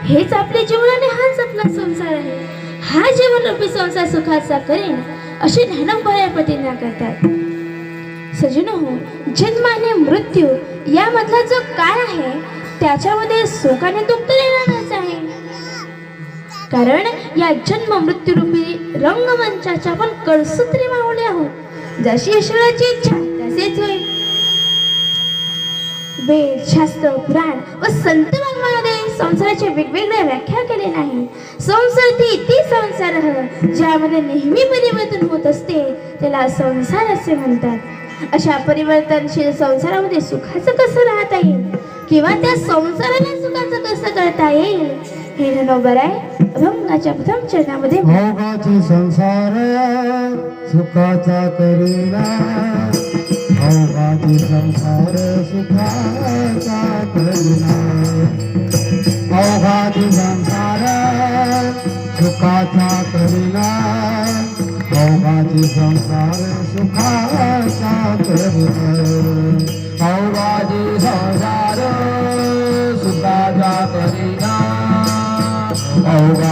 हेच आपले जीवन आणि हाच आपला संसार आहे. हा जीवनरूपी संसार सुखाचा करेन असे ज्ञानोबा प्रतिज्ञा करतात. सजनो, जन्म आणि मृत्यू यामधला जो काळ आहे त्याच्यामध्ये सुख आणि दुःख तर येणारच आहे. कारण या जन्म मृत्यूरूपी रंगमंचाच्या आपण कळसूत्री मावले आहोत. जशी ईश्वराची इच्छा तसेच होईल. वेद, शास्त्र, पुराण व संत वाङ्मयामध्ये संसाराची वेगवेगळ्या व्याख्या केले नाही. संसार ती संसार ज्यामध्ये नेहमी परिवर्तन होत असते त्याला संसार असे म्हणतात. अशा परिवर्तनशील संसारामध्ये सुखाचं कसं राहता येईल किंवा त्या संसाराला सुखाचं कसं करता येईल हे ज्ञानोबा अभंगाच्या प्रथम चरणामध्ये भोगाची संसार सुखाचा करीना, भोगाची संसार सुखाचा करीना, भोगाची संसार सुखाचा करीना, भोगाची संसार सुखाचा करीना, भोगाची संसार सुखाचा करीना, भोगाची